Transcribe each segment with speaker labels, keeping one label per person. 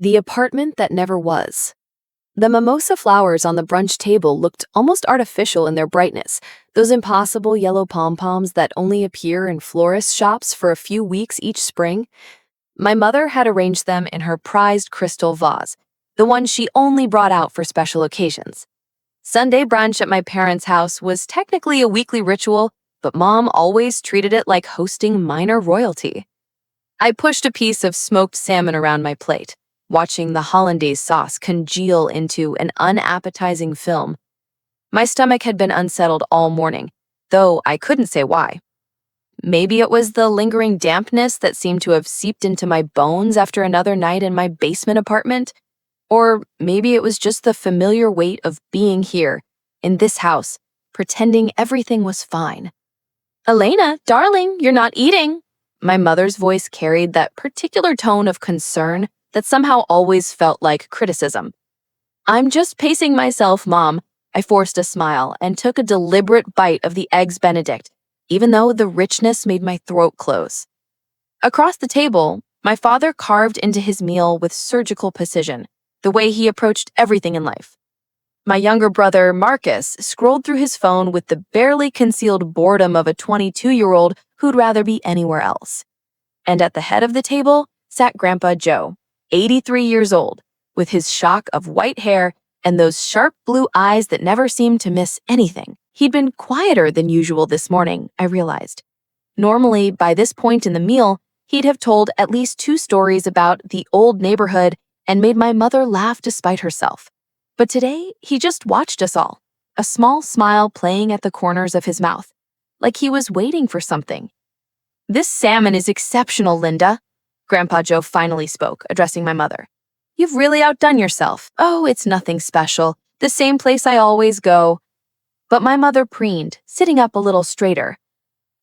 Speaker 1: The apartment that never was. The mimosa flowers on the brunch table looked almost artificial in their brightness, those impossible yellow pom-poms that only appear in florist shops for a few weeks each spring. My mother had arranged them in her prized crystal vase, the one she only brought out for special occasions. Sunday brunch at my parents' house was technically a weekly ritual, but Mom always treated it like hosting minor royalty. I pushed a piece of smoked salmon around my plate, watching the hollandaise sauce congeal into an unappetizing film. My stomach had been unsettled all morning, though I couldn't say why. Maybe it was the lingering dampness that seemed to have seeped into my bones after another night in my basement apartment. Or maybe it was just the familiar weight of being here, in this house, pretending everything was fine. "Elena, darling, you're not eating." My mother's voice carried that particular tone of concern that somehow always felt like criticism. "I'm just pacing myself, Mom." I forced a smile and took a deliberate bite of the Eggs Benedict, even though the richness made my throat close. Across the table, my father carved into his meal with surgical precision, the way he approached everything in life. My younger brother, Marcus, scrolled through his phone with the barely concealed boredom of a 22-year-old who'd rather be anywhere else. And at the head of the table sat Grandpa Joe, 83 years old, with his shock of white hair and those sharp blue eyes that never seemed to miss anything. He'd been quieter than usual this morning, I realized. Normally, by this point in the meal, he'd have told at least 2 stories about the old neighborhood and made my mother laugh despite herself. But today, he just watched us all, a small smile playing at the corners of his mouth, like he was waiting for something. "This salmon is exceptional, Linda," Grandpa Joe finally spoke, addressing my mother. "You've really outdone yourself." "Oh, it's nothing special. The same place I always go." But my mother preened, sitting up a little straighter.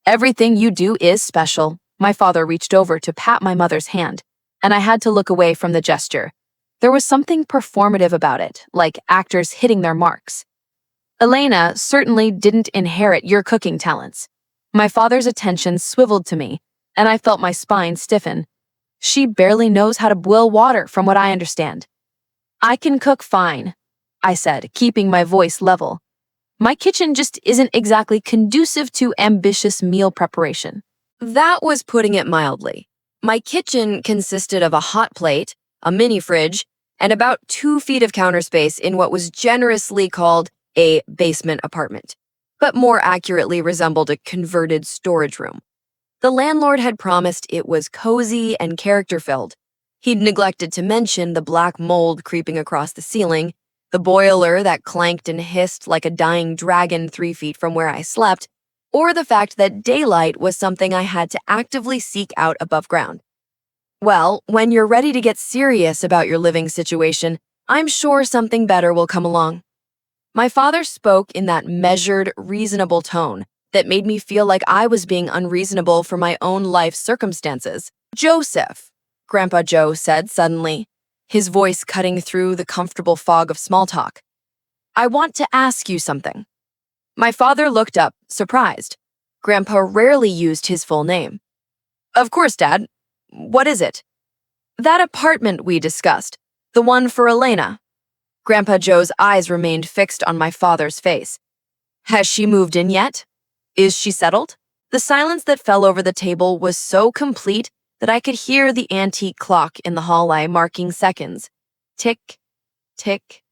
Speaker 1: "Everything you do is special." My father reached over to pat my mother's hand, and I had to look away from the gesture. There was something performative about it, like actors hitting their marks. "Elena certainly didn't inherit your cooking talents." My father's attention swiveled to me, and I felt my spine stiffen. "She barely knows how to boil water, from what I understand." "I can cook fine," I said, keeping my voice level. "My kitchen just isn't exactly conducive to ambitious meal preparation." That was putting it mildly. My kitchen consisted of a hot plate, a mini fridge, and about 2 feet of counter space in what was generously called a basement apartment, but more accurately resembled a converted storage room. The landlord had promised it was cozy and character-filled. He'd neglected to mention the black mold creeping across the ceiling, the boiler that clanked and hissed like a dying dragon 3 feet from where I slept, or the fact that daylight was something I had to actively seek out above ground. Well, when you're ready to get serious about your living situation, I'm sure something better will come along. My father spoke in that measured, reasonable tone that made me feel like I was being unreasonable for my own life circumstances. "Joseph," Grandpa Joe said suddenly, his voice cutting through the comfortable fog of small talk. "I want to ask you something." My father looked up, surprised. Grandpa rarely used his full name. "Of course, Dad. What is it?" "That apartment we discussed, the one for Elena." Grandpa Joe's eyes remained fixed on my father's face. "Has she moved in yet? Is she settled?" The silence that fell over the table was so complete that I could hear the antique clock in the hallway marking seconds. Tick, tick,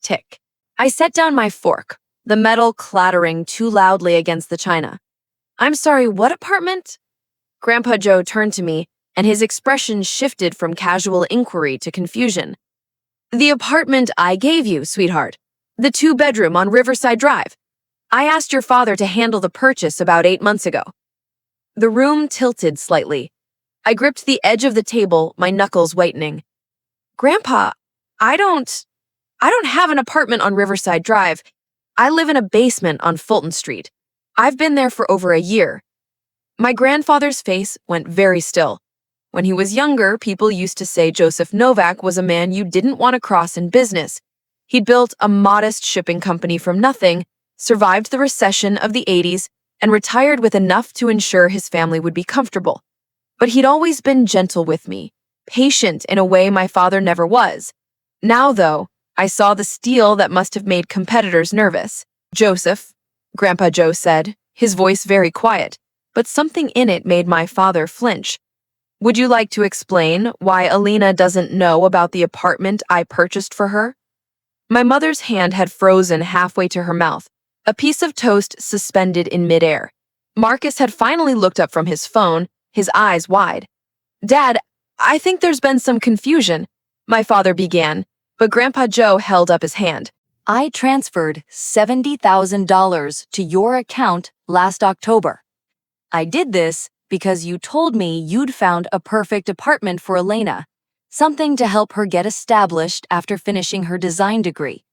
Speaker 1: tick. I set down my fork, the metal clattering too loudly against the china. "I'm sorry, what apartment?" Grandpa Joe turned to me, and his expression shifted from casual inquiry to confusion. "The apartment I gave you, sweetheart. The 2-bedroom on Riverside Drive. I asked your father to handle the purchase about 8 months ago." The room tilted slightly. I gripped the edge of the table, my knuckles whitening. "Grandpa, I don't have an apartment on Riverside Drive. I live in a basement on Fulton Street. I've been there for over a year." My grandfather's face went very still. When he was younger, people used to say Joseph Novak was a man you didn't want to cross in business. He'd built a modest shipping company from nothing, survived the recession of the 80s, and retired with enough to ensure his family would be comfortable. But he'd always been gentle with me, patient in a way my father never was. Now, though, I saw the steel that must have made competitors nervous. Joseph, Grandpa Joe said, his voice very quiet, but something in it made my father flinch. Would you like to explain why Alina doesn't know about the apartment I purchased for her? My mother's hand had frozen halfway to her mouth, a piece of toast suspended in midair. Marcus had finally looked up from his phone, his eyes wide. Dad, I think there's been some confusion, my father began, but Grandpa Joe held up his hand. I transferred $70,000 to your account last October. I did this because you told me you'd found a perfect apartment for Elena, something to help her get established after finishing her design degree.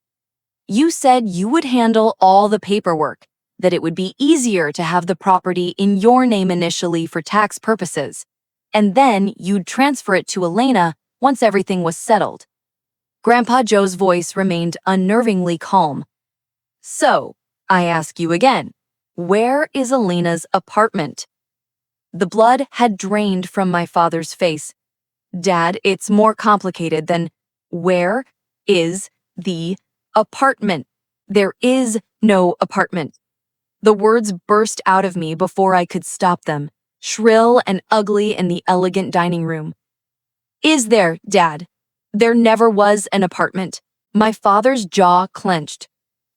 Speaker 1: You said you would handle all the paperwork, that it would be easier to have the property in your name initially for tax purposes, and then you'd transfer it to Elena once everything was settled. Grandpa Joe's voice remained unnervingly calm. So, I ask you again, where is Elena's apartment? The blood had drained from my father's face. Dad, it's more complicated than where is the apartment? There is no apartment. The words burst out of me before I could stop them, shrill and ugly in the elegant dining room. Is there, Dad? There never was an apartment. My father's jaw clenched.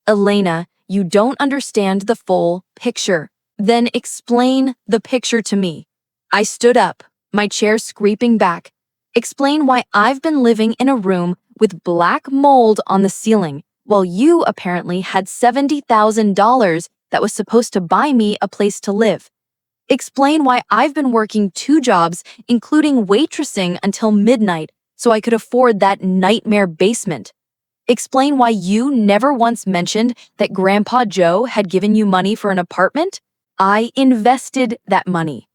Speaker 1: Elena, you don't understand the full picture. Then explain the picture to me. I stood up, my chair scraping back. Explain why I've been living in a room with black mold on the ceiling, while you apparently had $70,000 that was supposed to buy me a place to live. Explain why I've been working 2 jobs, including waitressing until midnight, so I could afford that nightmare basement. Explain why you never once mentioned that Grandpa Joe had given you money for an apartment. I invested that money.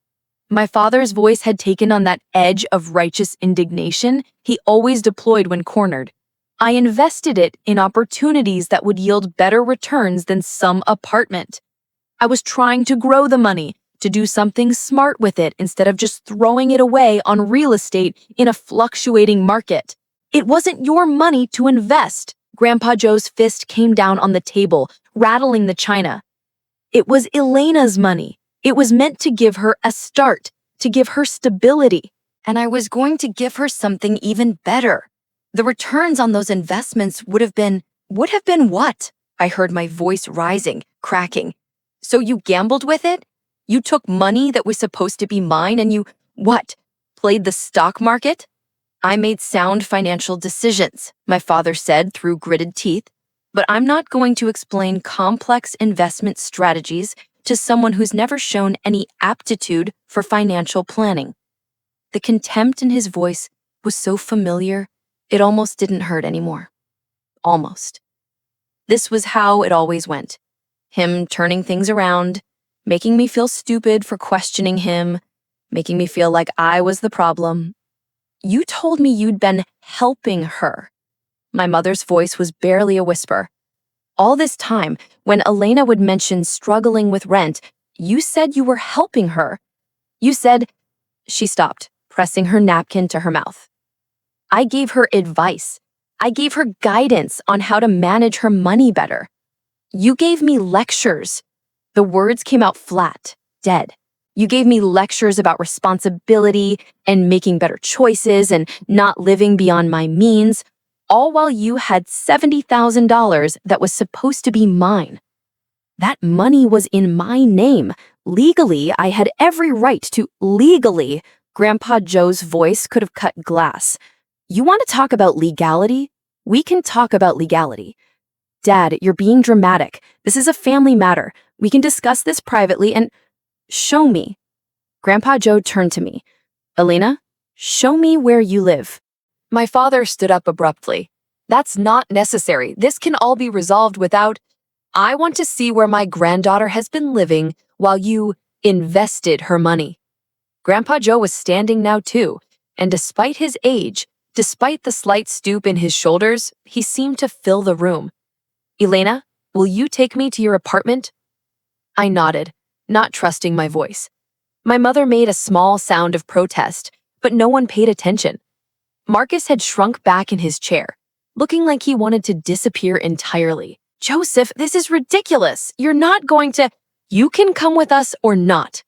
Speaker 1: My father's voice had taken on that edge of righteous indignation he always deployed when cornered. I invested it in opportunities that would yield better returns than some apartment. I was trying to grow the money, to do something smart with it instead of just throwing it away on real estate in a fluctuating market. It wasn't your money to invest. Grandpa Joe's fist came down on the table, rattling the china. It was Elena's money. It was meant to give her a start, to give her stability. And I was going to give her something even better. The returns on those investments would have been what? I heard my voice rising, cracking. So you gambled with it? You took money that was supposed to be mine and you, played the stock market? I made sound financial decisions, my father said through gritted teeth, but I'm not going to explain complex investment strategies to someone who's never shown any aptitude for financial planning. The contempt in his voice was so familiar, it almost didn't hurt anymore. Almost. This was how it always went. Him turning things around, making me feel stupid for questioning him, making me feel like I was the problem. You told me you'd been helping her. My mother's voice was barely a whisper. All this time, when Elena would mention struggling with rent, you said you were helping her. You said, she stopped, pressing her napkin to her mouth. I gave her advice. I gave her guidance on how to manage her money better. You gave me lectures. The words came out flat, dead. You gave me lectures about responsibility and making better choices and not living beyond my means, all while you had $70,000 that was supposed to be mine. That money was in my name. Legally, I had every right to legally. Grandpa Joe's voice could have cut glass. You want to talk about legality? We can talk about legality. Dad, you're being dramatic. This is a family matter. We can discuss this privately and show me. Grandpa Joe turned to me. Elena, show me where you live. My father stood up abruptly. That's not necessary. This can all be resolved without. I want to see where my granddaughter has been living while you invested her money. Grandpa Joe was standing now too, and despite his age, despite the slight stoop in his shoulders, he seemed to fill the room. Elena, will you take me to your apartment? I nodded, not trusting my voice. My mother made a small sound of protest, but no one paid attention. Marcus had shrunk back in his chair, looking like he wanted to disappear entirely. "Joseph, this is ridiculous. You're not going to— You can come with us or not."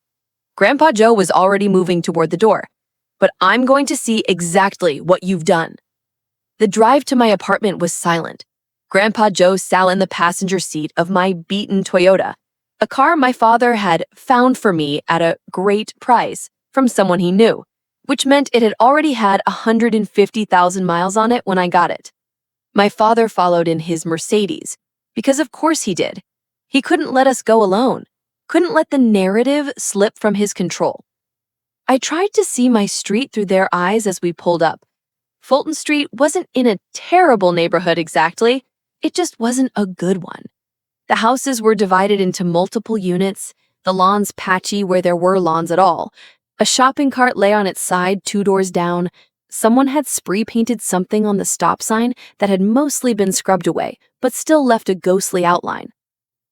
Speaker 1: Grandpa Joe was already moving toward the door. "But I'm going to see exactly what you've done." The drive to my apartment was silent. Grandpa Joe sat in the passenger seat of my beaten Toyota, a car my father had found for me at a great price from someone he knew, which meant it had already had 150,000 miles on it when I got it. My father followed in his Mercedes, because of course he did. He couldn't let us go alone, couldn't let the narrative slip from his control. I tried to see my street through their eyes as we pulled up. Fulton Street wasn't in a terrible neighborhood exactly, it just wasn't a good one. The houses were divided into multiple units, the lawns patchy where there were lawns at all. A shopping cart lay on its side 2 doors down. Someone had spray-painted something on the stop sign that had mostly been scrubbed away, but still left a ghostly outline.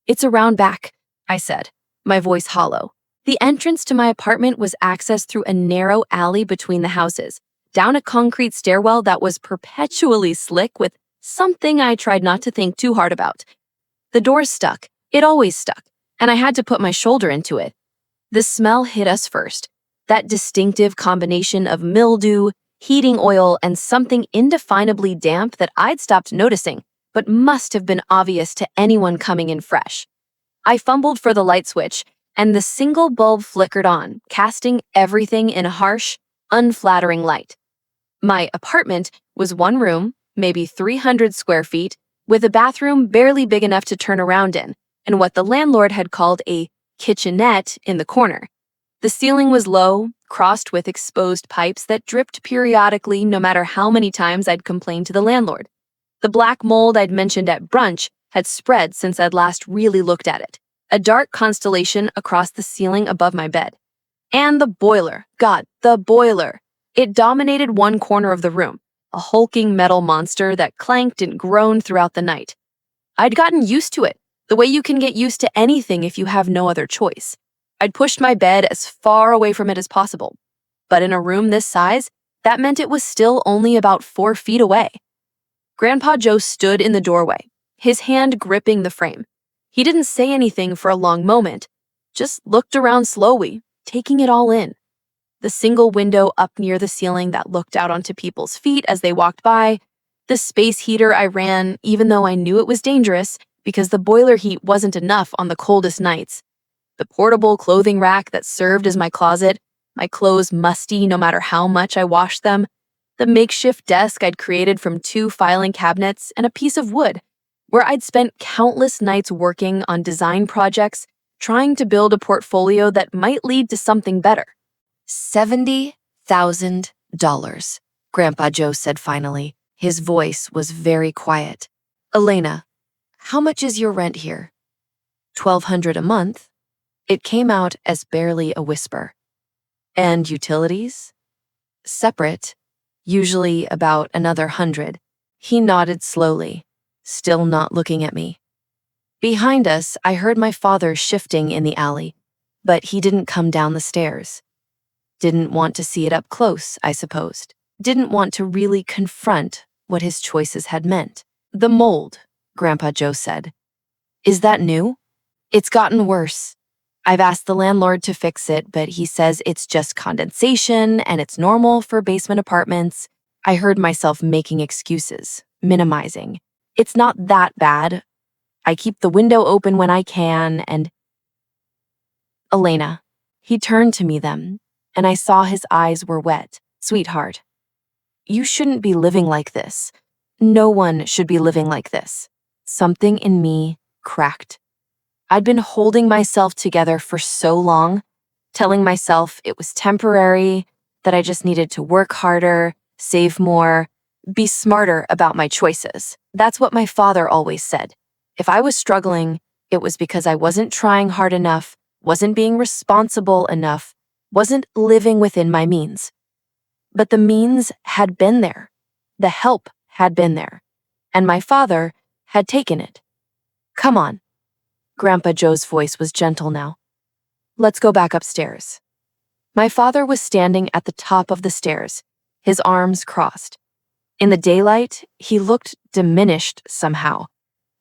Speaker 1: "It's around back," I said, my voice hollow. The entrance to my apartment was accessed through a narrow alley between the houses, down a concrete stairwell that was perpetually slick with something I tried not to think too hard about. The door stuck. It always stuck, and I had to put my shoulder into it. The smell hit us first. That distinctive combination of mildew, heating oil, and something indefinably damp that I'd stopped noticing, but must have been obvious to anyone coming in fresh. I fumbled for the light switch, and the single bulb flickered on, casting everything in a harsh, unflattering light. My apartment was 1 room, maybe 300 square feet, with a bathroom barely big enough to turn around in, and what the landlord had called a kitchenette in the corner. The ceiling was low, crossed with exposed pipes that dripped periodically no matter how many times I'd complained to the landlord. The black mold I'd mentioned at brunch had spread since I'd last really looked at it, a dark constellation across the ceiling above my bed. And the boiler, God, the boiler. It dominated one corner of the room, a hulking metal monster that clanked and groaned throughout the night. I'd gotten used to it, the way you can get used to anything if you have no other choice. I'd pushed my bed as far away from it as possible. But in a room this size, that meant it was still only about 4 feet away. Grandpa Joe stood in the doorway, his hand gripping the frame. He didn't say anything for a long moment, just looked around slowly, taking it all in. The single window up near the ceiling that looked out onto people's feet as they walked by, the space heater I ran even though I knew it was dangerous because the boiler heat wasn't enough on the coldest nights, the portable clothing rack that served as my closet, my clothes musty no matter how much I washed them, the makeshift desk I'd created from 2 filing cabinets and a piece of wood, where I'd spent countless nights working on design projects, trying to build a portfolio that might lead to something better. $70,000, Grandpa Joe said finally. His voice was very quiet. "Elena, how much is your rent here?" $1,200 a month. It came out as barely a whisper. "And utilities?" "Separate, usually about another 100. He nodded slowly, still not looking at me. Behind us, I heard my father shifting in the alley, but he didn't come down the stairs. Didn't want to see it up close, I supposed. Didn't want to really confront what his choices had meant. "The mold," Grandpa Joe said. "Is that new?" "It's gotten worse. I've asked the landlord to fix it, but he says it's just condensation and it's normal for basement apartments." I heard myself making excuses, minimizing. "It's not that bad. I keep the window open when I can, and—" "Elena." He turned to me then, and I saw his eyes were wet. "Sweetheart, you shouldn't be living like this. No one should be living like this." Something in me cracked. I'd been holding myself together for so long, telling myself it was temporary, that I just needed to work harder, save more, be smarter about my choices. That's what my father always said. If I was struggling, it was because I wasn't trying hard enough, wasn't being responsible enough, wasn't living within my means. But the means had been there. The help had been there. And my father had taken it. "Come on." Grandpa Joe's voice was gentle now. "Let's go back upstairs." My father was standing at the top of the stairs, his arms crossed. In the daylight, he looked diminished somehow,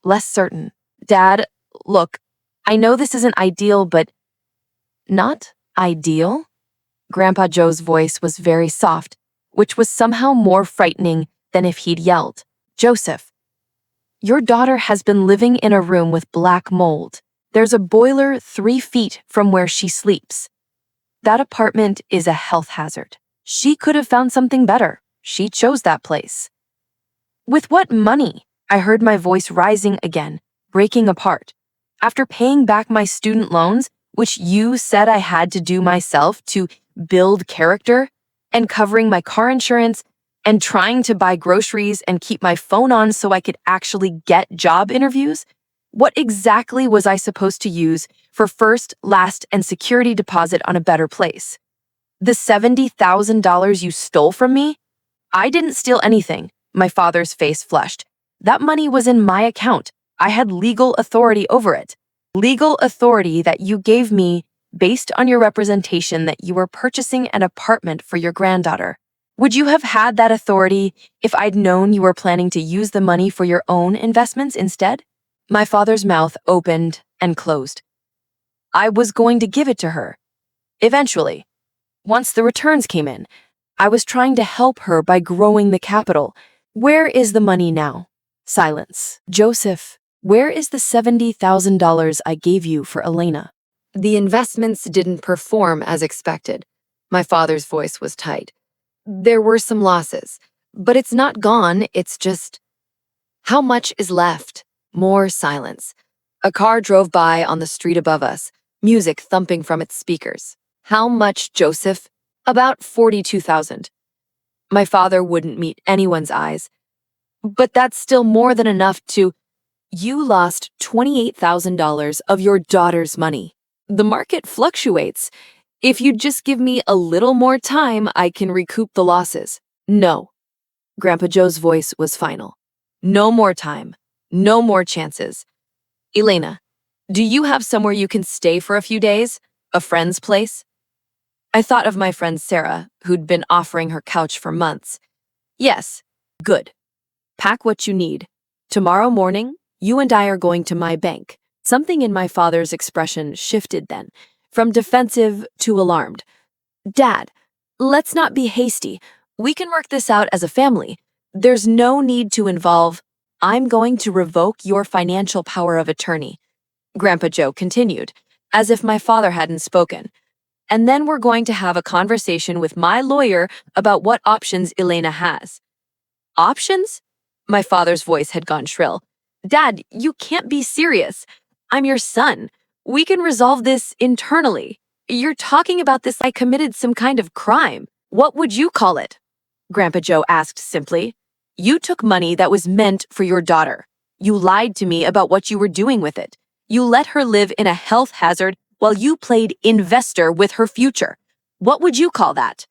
Speaker 1: less certain. Dad, look, I know this isn't ideal, but not ideal? Grandpa Joe's voice was very soft, which was somehow more frightening than if he'd yelled. Joseph, your daughter has been living in a room with black mold. There's a boiler 3 feet from where she sleeps. That apartment is a health hazard. She could have found something better. She chose that place. With what money? I heard my voice rising again, breaking apart. After paying back my student loans, which you said I had to do myself to build character, and covering my car insurance, and trying to buy groceries and keep my phone on so I could actually get job interviews? What exactly was I supposed to use for first, last, and security deposit on a better place? The $70,000 you stole from me? I didn't steal anything. My father's face flushed. That money was in my account. I had legal authority over it. Legal authority that you gave me based on your representation that you were purchasing an apartment for your granddaughter. Would you have had that authority if I'd known you were planning to use the money for your own investments instead? My father's mouth opened and closed. I was going to give it to her. Eventually. Once the returns came in, I was trying to help her by growing the capital. Where is the money now? Silence. Joseph, where is the $70,000 I gave you for Elena? The investments didn't perform as expected. My father's voice was tight. There were some losses, but it's not gone, it's just... How much is left? More silence. A car drove by on the street above us, music thumping from its speakers. How much, Joseph? About 42,000. My father wouldn't meet anyone's eyes. But that's still more than enough to... You lost $28,000 of your daughter's money. The market fluctuates. If you'd just give me a little more time, I can recoup the losses. No. Grandpa Joe's voice was final. No more time. No more chances. Elena, do you have somewhere you can stay for a few days? A friend's place? I thought of my friend Sarah, who'd been offering her couch for months. Yes. Good. Pack what you need. Tomorrow morning, you and I are going to my bank. Something in my father's expression shifted then, from defensive to alarmed. Dad, let's not be hasty. We can work this out as a family. There's no need to involve... I'm going to revoke your financial power of attorney. Grandpa Joe continued, as if my father hadn't spoken. And then we're going to have a conversation with my lawyer about what options Elena has. Options? My father's voice had gone shrill. Dad, you can't be serious. I'm your son. We can resolve this internally. You're talking about this like I committed some kind of crime. What would you call it? Grandpa Joe asked simply. You took money that was meant for your daughter. You lied to me about what you were doing with it. You let her live in a health hazard while you played investor with her future. What would you call that?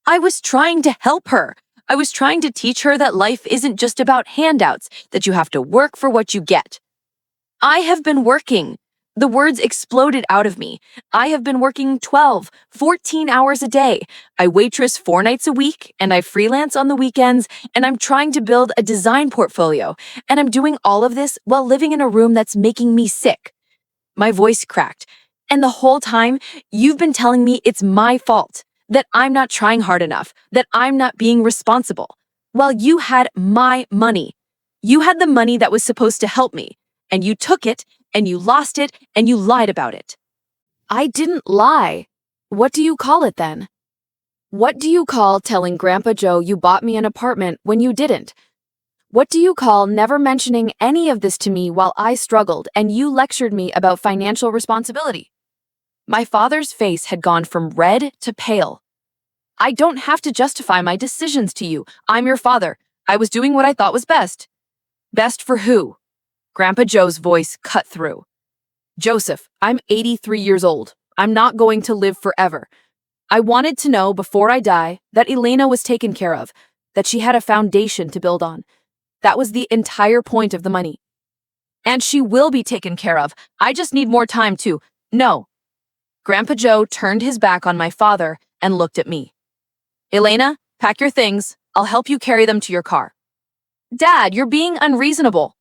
Speaker 1: I was trying to help her. I was trying to teach her that life isn't just about handouts, that you have to work for what you get. I have been working. The words exploded out of me. I have been working 12, 14 hours a day. I waitress 4 nights a week, and I freelance on the weekends, and I'm trying to build a design portfolio, and I'm doing all of this while living in a room that's making me sick. My voice cracked, and the whole time, you've been telling me it's my fault, that I'm not trying hard enough, that I'm not being responsible. While you had my money. You had the money that was supposed to help me, and you took it, and you lost it, and you lied about it. I didn't lie. What do you call it then? What do you call telling Grandpa Joe you bought me an apartment when you didn't? What do you call never mentioning any of this to me while I struggled and you lectured me about financial responsibility? My father's face had gone from red to pale. I don't have to justify my decisions to you. I'm your father. I was doing what I thought was best. Best for who? Grandpa Joe's voice cut through. Joseph, I'm 83 years old. I'm not going to live forever. I wanted to know before I die that Elena was taken care of, that she had a foundation to build on. That was the entire point of the money. And she will be taken care of. I just need more time to... No. Grandpa Joe turned his back on my father and looked at me. Elena, Pack your things. I'll help you carry them to your car. Dad, you're being unreasonable.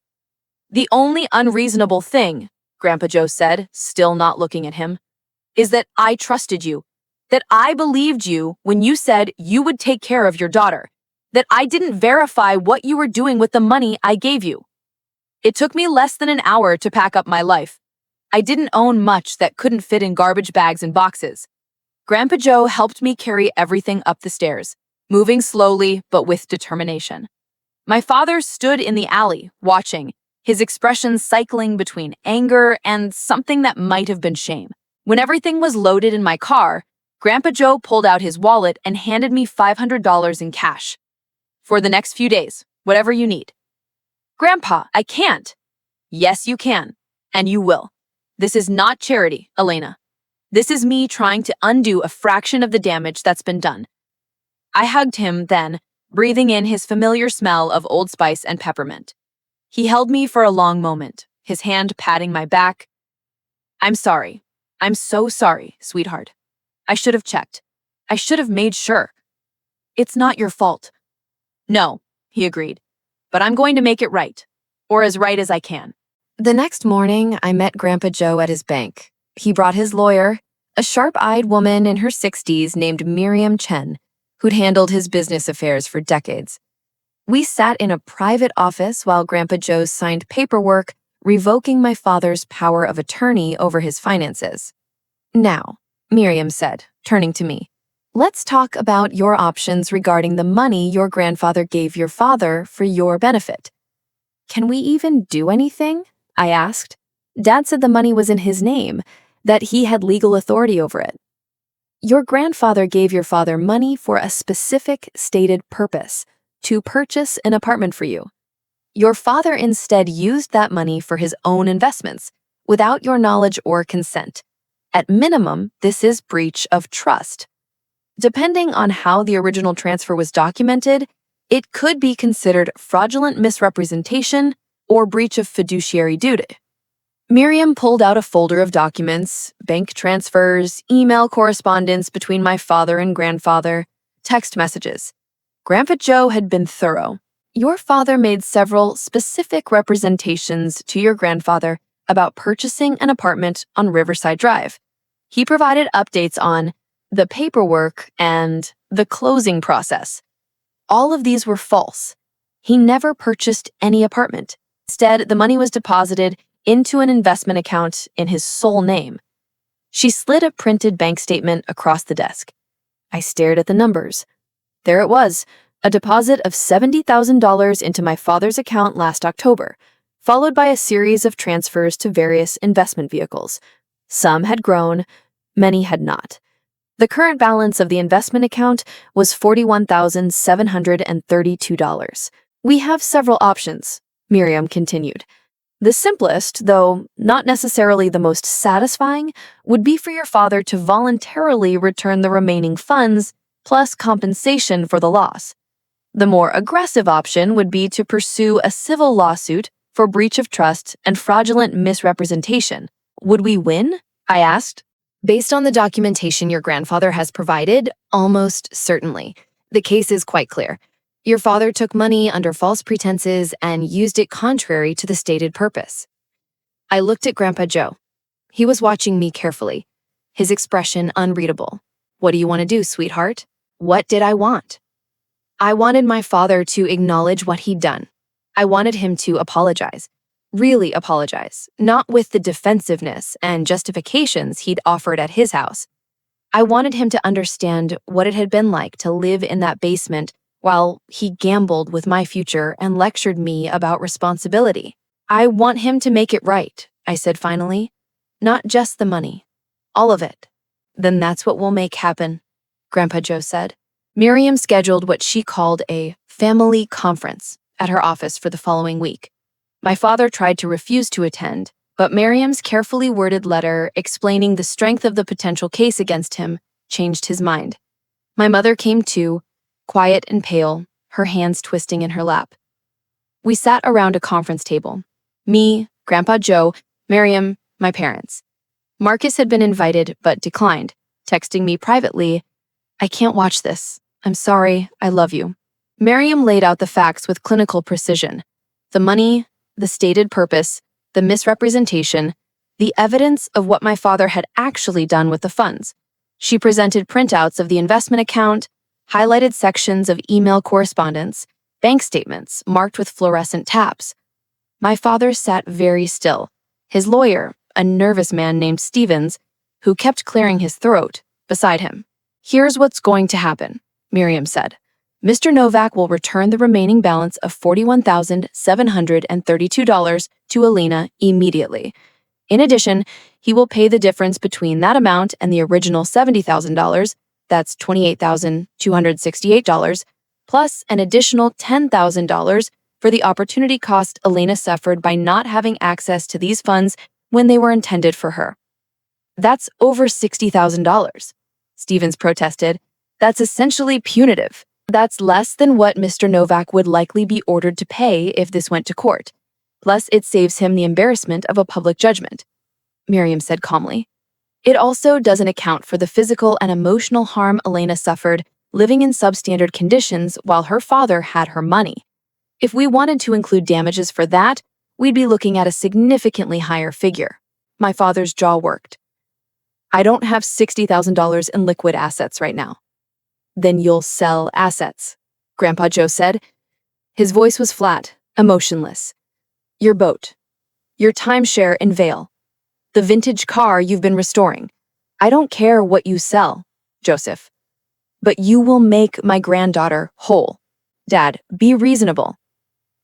Speaker 1: The only unreasonable thing, Grandpa Joe said, still not looking at him, is that I trusted you, that I believed you when you said you would take care of your daughter, that I didn't verify what you were doing with the money I gave you. It took me less than an hour to pack up my life. I didn't own much that couldn't fit in garbage bags and boxes. Grandpa Joe helped me carry everything up the stairs, moving slowly but with determination. My father stood in the alley, watching, his expression cycling between anger and something that might have been shame. When everything was loaded in my car, Grandpa Joe pulled out his wallet and handed me $500 in cash. For the next few days, whatever you need. Grandpa, I can't. Yes, you can. And you will. This is not charity, Elena. This is me trying to undo a fraction of the damage that's been done. I hugged him then, breathing in his familiar smell of Old Spice and peppermint. He held me for a long moment, his hand patting my back. I'm sorry. I'm so sorry, sweetheart. I should have checked. I should have made sure. It's not your fault. No, he agreed. But I'm going to make it right, or as right as I can. The next morning, I met Grandpa Joe at his bank. He brought his lawyer, a sharp-eyed woman in her 60s named Miriam Chen, who'd handled his business affairs for decades. We sat in a private office while Grandpa Joe signed paperwork revoking my father's power of attorney over his finances. Now, Miriam said, turning to me, let's talk about your options regarding the money your grandfather gave your father for your benefit. Can we even do anything? I asked. Dad said the money was in his name, that he had legal authority over it. Your grandfather gave your father money for a specific stated purpose, to purchase an apartment for you. Your father instead used that money for his own investments, without your knowledge or consent. At minimum, this is breach of trust. Depending on how the original transfer was documented, it could be considered fraudulent misrepresentation or breach of fiduciary duty. Miriam pulled out a folder of documents, bank transfers, email correspondence between my father and grandfather, text messages. Grandpa Joe had been thorough. Your father made several specific representations to your grandfather about purchasing an apartment on Riverside Drive. He provided updates on the paperwork and the closing process. All of these were false. He never purchased any apartment. Instead, the money was deposited into an investment account in his sole name. She slid a printed bank statement across the desk. I stared at the numbers. There it was, a deposit of $70,000 into my father's account last October, followed by a series of transfers to various investment vehicles. Some had grown, many had not. The current balance of the investment account was $41,732. We have several options, Miriam continued. The simplest, though not necessarily the most satisfying, would be for your father to voluntarily return the remaining funds plus compensation for the loss. The more aggressive option would be to pursue a civil lawsuit for breach of trust and fraudulent misrepresentation. Would we win? I asked. Based on the documentation your grandfather has provided, almost certainly. The case is quite clear. Your father took money under false pretenses and used it contrary to the stated purpose. I looked at Grandpa Joe. He was watching me carefully, his expression unreadable. What do you want to do, sweetheart? What did I want? I wanted my father to acknowledge what he'd done. I wanted him to apologize. Really apologize, not with the defensiveness and justifications he'd offered at his house. I wanted him to understand what it had been like to live in that basement while he gambled with my future and lectured me about responsibility. I want him to make it right, I said finally. Not just the money. All of it. Then that's what we'll make happen, Grandpa Joe said. Miriam scheduled what she called a family conference at her office for the following week. My father tried to refuse to attend, but Miriam's carefully worded letter explaining the strength of the potential case against him changed his mind. My mother came too, quiet and pale, her hands twisting in her lap. We sat around a conference table. Me, Grandpa Joe, Miriam, my parents. Marcus had been invited but declined, texting me privately, I can't watch this. I'm sorry, I love you. Miriam laid out the facts with clinical precision. The money, the stated purpose, the misrepresentation, the evidence of what my father had actually done with the funds. She presented printouts of the investment account, highlighted sections of email correspondence, bank statements marked with fluorescent tabs. My father sat very still. His lawyer, a nervous man named Stevens, who kept clearing his throat, beside him. Here's what's going to happen, Miriam said. Mr. Novak will return the remaining balance of $41,732 to Elena immediately. In addition, he will pay the difference between that amount and the original $70,000, that's $28,268, plus an additional $10,000 for the opportunity cost Elena suffered by not having access to these funds when they were intended for her. That's over $60,000. Stevens protested. That's essentially punitive. That's less than what Mr. Novak would likely be ordered to pay if this went to court. Plus, it saves him the embarrassment of a public judgment, Miriam said calmly. It also doesn't account for the physical and emotional harm Elena suffered living in substandard conditions while her father had her money. If we wanted to include damages for that, we'd be looking at a significantly higher figure. My father's jaw worked. I don't have $60,000 in liquid assets right now. Then you'll sell assets, Grandpa Joe said. His voice was flat, emotionless. Your boat, your timeshare in Vale, the vintage car you've been restoring. I don't care what you sell, Joseph. But you will make my granddaughter whole. Dad, be reasonable.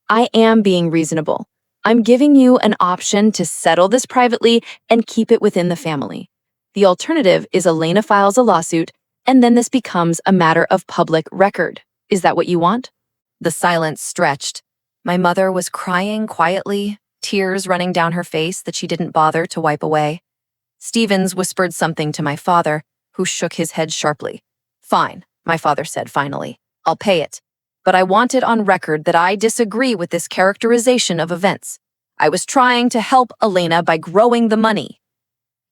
Speaker 1: I am being reasonable. I'm giving you an option to settle this privately and keep it within the family. The alternative is Elena files a lawsuit, and then this becomes a matter of public record. Is that what you want? The silence stretched. My mother was crying quietly, tears running down her face that she didn't bother to wipe away. Stevens whispered something to my father, who shook his head sharply. Fine, my father said finally. I'll pay it. But I want it on record that I disagree with this characterization of events. I was trying to help Elena by growing the money.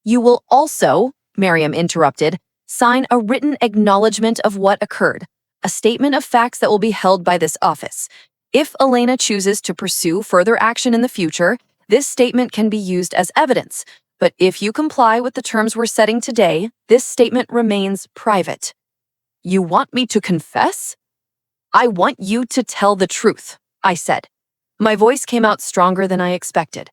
Speaker 1: You will also, Miriam interrupted, sign a written acknowledgement of what occurred, a statement of facts that will be held by this office. If Elena chooses to pursue further action in the future, this statement can be used as evidence. But if you comply with the terms we're setting today, this statement remains private. You want me to confess? I want you to tell the truth, I said. My voice came out stronger than I expected.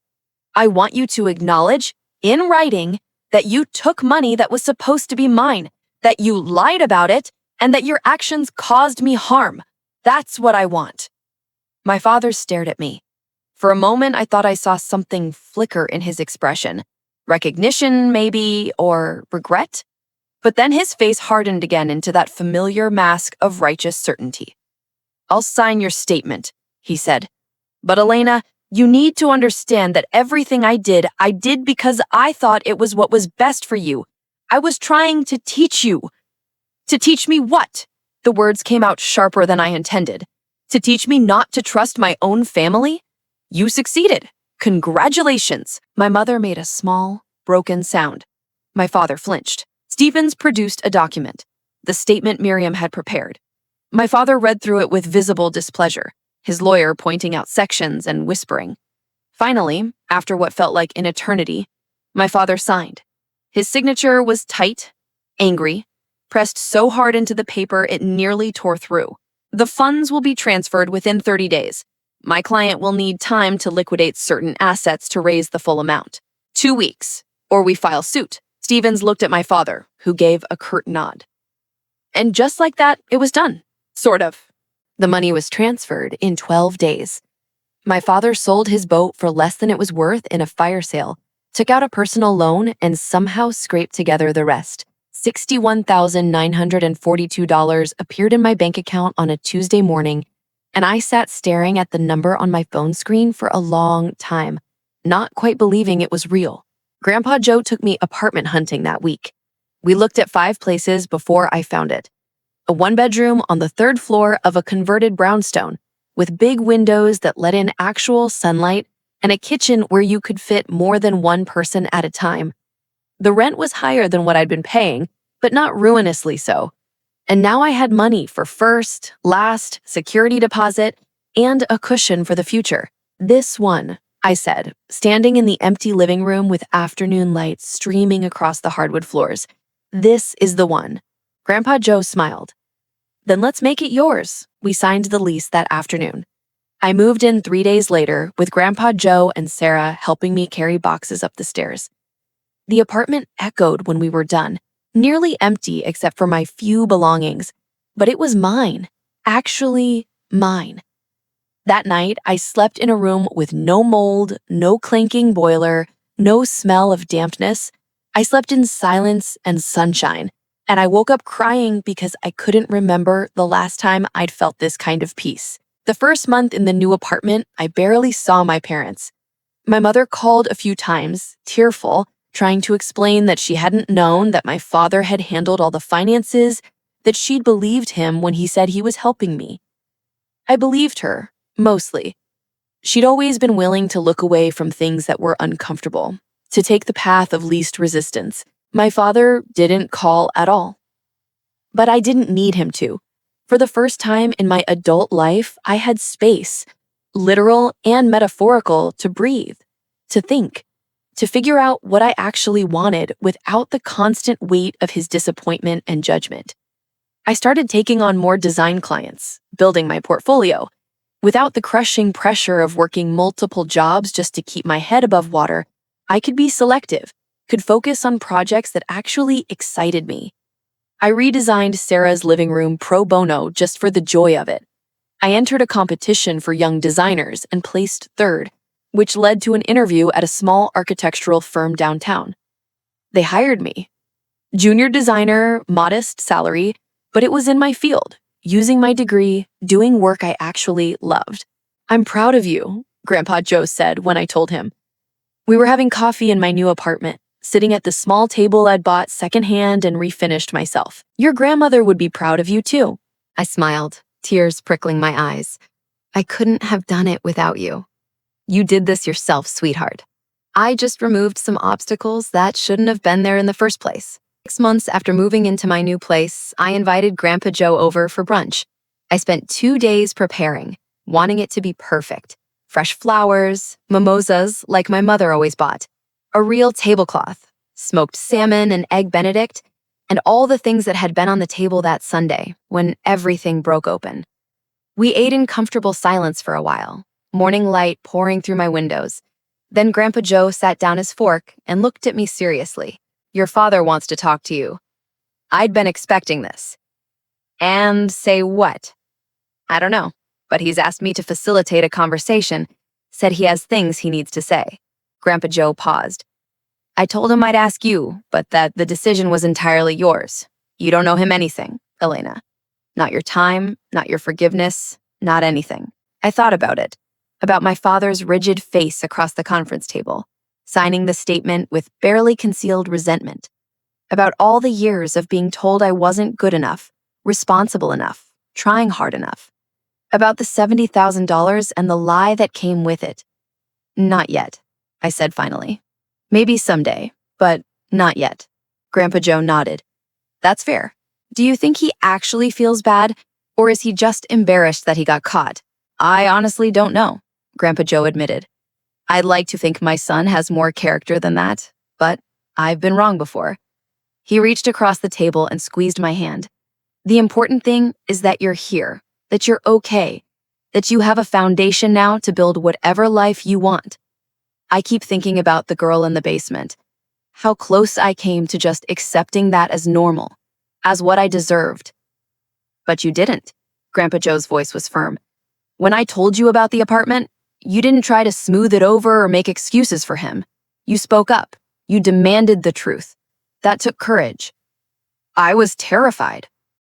Speaker 1: I want you to acknowledge, in writing, that you took money that was supposed to be mine, that you lied about it, and that your actions caused me harm. That's what I want. My father stared at me. For a moment, I thought I saw something flicker in his expression. Recognition, maybe, or regret? But then his face hardened again into that familiar mask of righteous certainty. I'll sign your statement, he said. But Elena, you need to understand that everything I did because I thought it was what was best for you. I was trying to teach you. To teach me what? The words came out sharper than I intended. To teach me not to trust my own family? You succeeded. Congratulations. My mother made a small, broken sound. My father flinched. Stevens produced a document, the statement Miriam had prepared. My father read through it with visible displeasure, his lawyer pointing out sections and whispering. Finally, after what felt like an eternity, my father signed. His signature was tight, angry, pressed so hard into the paper it nearly tore through. The funds will be transferred within 30 days. My client will need time to liquidate certain assets to raise the full amount. 2 weeks, or we file suit. Stevens looked at my father, who gave a curt nod. And just like that, it was done. Sort of. The money was transferred in 12 days. My father sold his boat for less than it was worth in a fire sale, took out a personal loan, and somehow scraped together the rest. $61,942 appeared in my bank account on a Tuesday morning, and I sat staring at the number on my phone screen for a long time, not quite believing it was real. Grandpa Joe took me apartment hunting that week. We looked at 5 places before I found it. A 1-bedroom on the 3rd floor of a converted brownstone, with big windows that let in actual sunlight and a kitchen where you could fit more than one person at a time. The rent was higher than what I'd been paying, but not ruinously so. And now I had money for first, last, security deposit, and a cushion for the future. This one, I said, standing in the empty living room with afternoon light streaming across the hardwood floors. This is the one. Grandpa Joe smiled. Then let's make it yours. We signed the lease that afternoon. I moved in 3 days later with Grandpa Joe and Sarah helping me carry boxes up the stairs. The apartment echoed when we were done, nearly empty except for my few belongings, but it was mine, actually mine. That night, I slept in a room with no mold, no clanking boiler, no smell of dampness. I slept in silence and sunshine, and I woke up crying because I couldn't remember the last time I'd felt this kind of peace. The first month in the new apartment, I barely saw my parents. My mother called a few times, tearful, trying to explain that she hadn't known that my father had handled all the finances, that she'd believed him when he said he was helping me. I believed her, mostly. She'd always been willing to look away from things that were uncomfortable, to take the path of least resistance. My father didn't call at all. But I didn't need him to. For the first time in my adult life, I had space, literal and metaphorical, to breathe, to think, to figure out what I actually wanted without the constant weight of his disappointment and judgment. I started taking on more design clients, building my portfolio. Without the crushing pressure of working multiple jobs just to keep my head above water, I could be selective, could focus on projects that actually excited me. I redesigned Sarah's living room pro bono just for the joy of it. I entered a competition for young designers and placed third, which led to an interview at a small architectural firm downtown. They hired me. Junior designer, modest salary, but it was in my field, using my degree, doing work I actually loved. "I'm proud of you," Grandpa Joe said when I told him. We were having coffee in my new apartment, sitting at the small table I'd bought secondhand and refinished myself. "Your grandmother would be proud of you too." I smiled, tears prickling my eyes. "I couldn't have done it without you. You did this yourself, sweetheart. I just removed some obstacles that shouldn't have been there in the first place." 6 months after moving into my new place, I invited Grandpa Joe over for brunch. I spent 2 days preparing, wanting it to be perfect. Fresh flowers, mimosas like my mother always bought, a real tablecloth, smoked salmon and egg Benedict, and all the things that had been on the table that Sunday when everything broke open. We ate in comfortable silence for a while, morning light pouring through my windows. Then Grandpa Joe sat down his fork and looked at me seriously. "Your father wants to talk to you." I'd been expecting this. "And say what?" "I don't know, but he's asked me to facilitate a conversation, said he has things he needs to say." Grandpa Joe paused. "I told him I'd ask you, but that the decision was entirely yours. You don't know him anything, Elena. Not your time, not your forgiveness, not anything." I thought about it, about my father's rigid face across the conference table, signing the statement with barely concealed resentment, about all the years of being told I wasn't good enough, responsible enough, trying hard enough, about the $70,000 and the lie that came with it. "Not yet," I said finally. "Maybe someday, but not yet." Grandpa Joe nodded. "That's fair. Do you think he actually feels bad, or is he just embarrassed that he got caught?" "I honestly don't know," Grandpa Joe admitted. "I'd like to think my son has more character than that, but I've been wrong before." He reached across the table and squeezed my hand. "The important thing is that you're here, that you're okay, that you have a foundation now to build whatever life you want." I keep thinking about the girl in the basement, how close I came to just accepting that as normal, as what I deserved. "But you didn't." Grandpa Joe's voice was firm. "When I told you about the apartment, you didn't try to smooth it over or make excuses for him. You spoke up. You demanded the truth. That took courage." "I was terrified,"